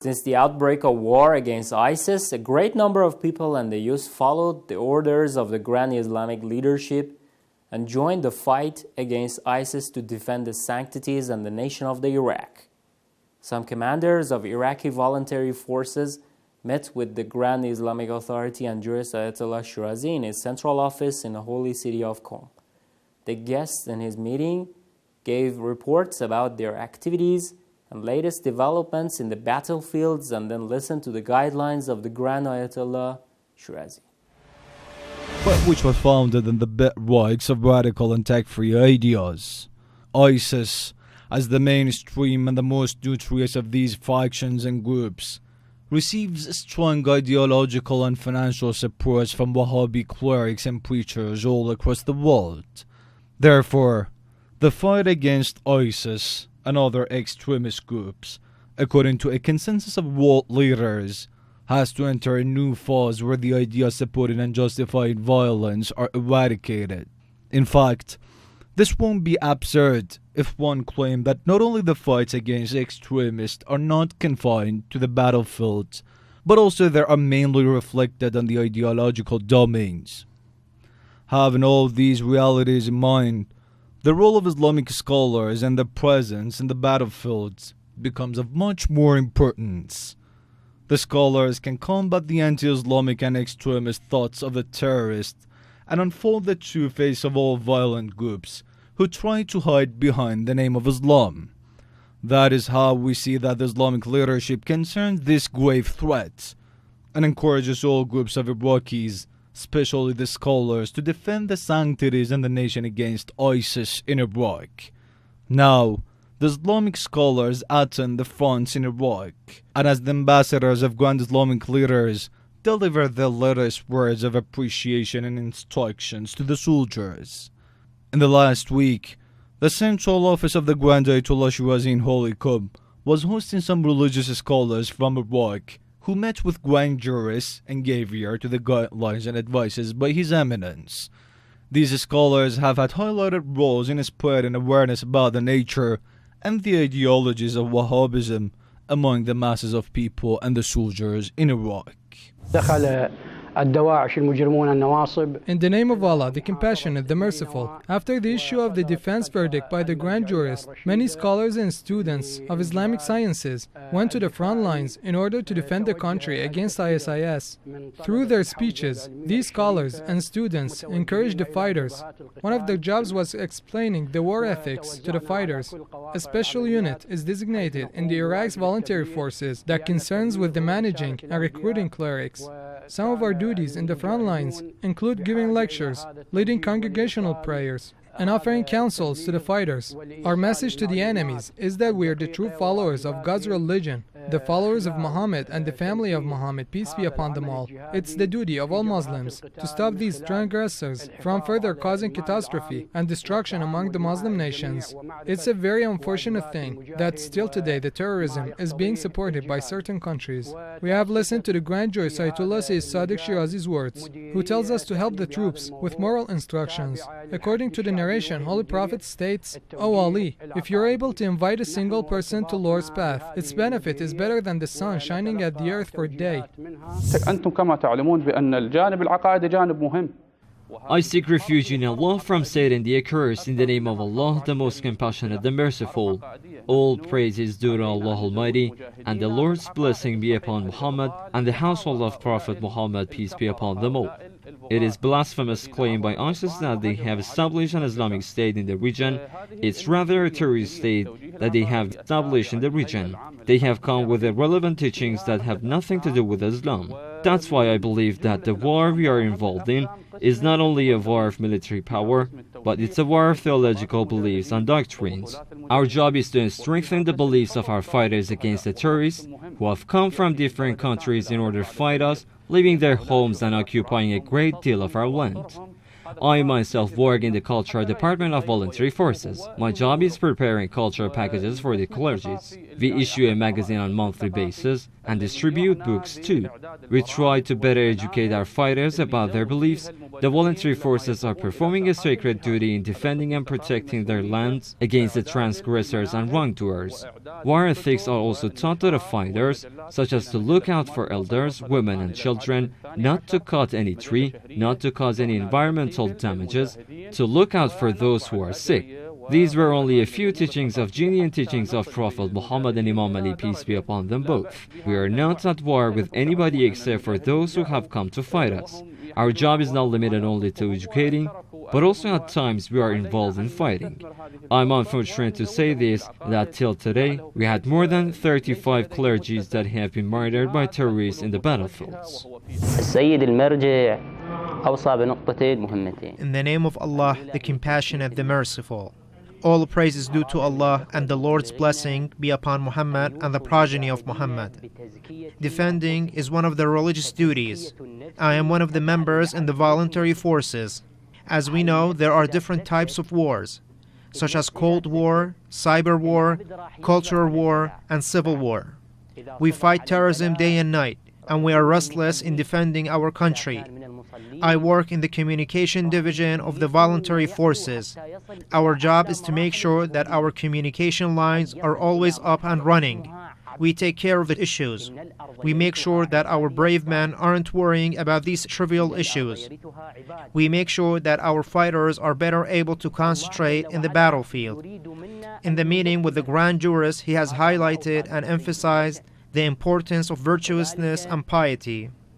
Since the outbreak of war against ISIS, a great number of people and the youth followed the orders of the Grand Islamic leadership and joined the fight against ISIS to defend the sanctities and the nation of the Iraq. Some commanders of Iraqi voluntary forces met with the Grand Islamic Authority and Jurist Ayatollah Shirazi in his central office in the holy city of Qom. The guests in his meeting gave reports about their activities and latest developments in the battlefields and then listened to the guidelines of the Grand Ayatollah Shirazi. But which was founded on the bedrocks of radical and tech-free ideas. ISIS, as the mainstream and the most notorious of these factions and groups, receives strong ideological and financial support from Wahhabi clerics and preachers all across the world. Therefore, the fight against ISIS and other extremist groups, according to a consensus of world leaders, has to enter a new phase where the ideas supporting and justifying violence are eradicated. In fact, this won't be absurd if one claimed that not only the fights against extremists are not confined to the battlefield, but also they are mainly reflected on the ideological domains. Having all these realities in mind, the role of Islamic scholars and their presence in the battlefields becomes of much more importance. The scholars can combat the anti-Islamic and extremist thoughts of the terrorists and unfold the true face of all violent groups who try to hide behind the name of Islam. That is how we see that the Islamic leadership concerns this grave threat and encourages all groups of Iraqis, especially the scholars, to defend the sanctities and the nation against ISIS in Iraq. Now, the Islamic scholars attend the fronts in Iraq, and as the ambassadors of Grand Islamic leaders, deliver their latest words of appreciation and instructions to the soldiers. In the last week, the central office of the Grand Ayatollah Shirazi in Holy Qom was hosting some religious scholars from Iraq who met with grand jurists and gave ear to the guidelines and advices by His Eminence. These scholars have had highlighted roles in spreading awareness about the nature and the ideologies of Wahhabism among the masses of people and the soldiers in Iraq. In the name of Allah, the Compassionate, the Merciful, after the issue of the defense verdict by the Grand Jurist, many scholars and students of Islamic sciences went to the front lines in order to defend the country against ISIS. Through their speeches, these scholars and students encouraged the fighters. One of their jobs was explaining the war ethics to the fighters. A special unit is designated in the Iraq's voluntary forces that concerns with the managing and recruiting clerics. Some of our duties in the front lines include giving lectures, leading congregational prayers, and offering counsels to the fighters. Our message to the enemies is that we are the true followers of God's religion, the followers of Muhammad and the family of Muhammad, peace be upon them all. It's the duty of all Muslims to stop these transgressors from further causing catastrophe and destruction among the Muslim nations. It's a very unfortunate thing that still today the terrorism is being supported by certain countries. We have listened to the Grand Jurist Ayatollah Shirazi's words, who tells us to help the troops with moral instructions. According to the narration, Holy Prophet states, "O Ali, if you're able to invite a single person to Lord's path, its benefit is better than the sun shining at the earth for day." I seek refuge in Allah from Satan the accursed in the name of Allah, the most compassionate, the merciful. All praise is due to Allah Almighty, and the Lord's blessing be upon Muhammad and the household of Prophet Muhammad, peace be upon them all. It is blasphemous claim by ISIS that they have established an Islamic state in the region. It's rather a terrorist state that they have established in the region. They have come with irrelevant teachings that have nothing to do with Islam. That's why I believe that the war we are involved in is not only a war of military power, but it's a war of theological beliefs and doctrines. Our job is to strengthen the beliefs of our fighters against the terrorists who have come from different countries in order to fight us, leaving their homes and occupying a great deal of our land. I myself work in the cultural department of voluntary forces. My job is preparing cultural packages for the clergies. We issue a magazine on a monthly basis and distribute books too. We try to better educate our fighters about their beliefs. The voluntary forces are performing a sacred duty in defending and protecting their lands against the transgressors and wrongdoers. War ethics are also taught to the fighters, such as to look out for elders, women and children, not to cut any tree, not to cause any environmental damages, to look out for those who are sick. These were only a few teachings of genuine teachings of Prophet Muhammad and Imam Ali, peace be upon them both. We are not at war with anybody except for those who have come to fight us. Our job is not limited only to educating, but also at times we are involved in fighting. I'm unfortunate to say this, that till today we had more than 35 clergies that have been murdered by terrorists in the battlefields. In the name of Allah, the Compassionate, the Merciful. All praise is due to Allah, and the Lord's blessing be upon Muhammad and the progeny of Muhammad. Defending is one of the religious duties. I am one of the members in the voluntary forces. As we know, there are different types of wars, such as Cold War, Cyber War, Cultural War, and Civil War. We fight terrorism day and night, and we are restless in defending our country. I work in the communication division of the voluntary forces. Our job is to make sure that our communication lines are always up and running. We take care of the issues. We make sure that our brave men aren't worrying about these trivial issues. We make sure that our fighters are better able to concentrate in the battlefield. In the meeting with the Grand Jurist, he has highlighted and emphasized the importance of virtuousness and piety.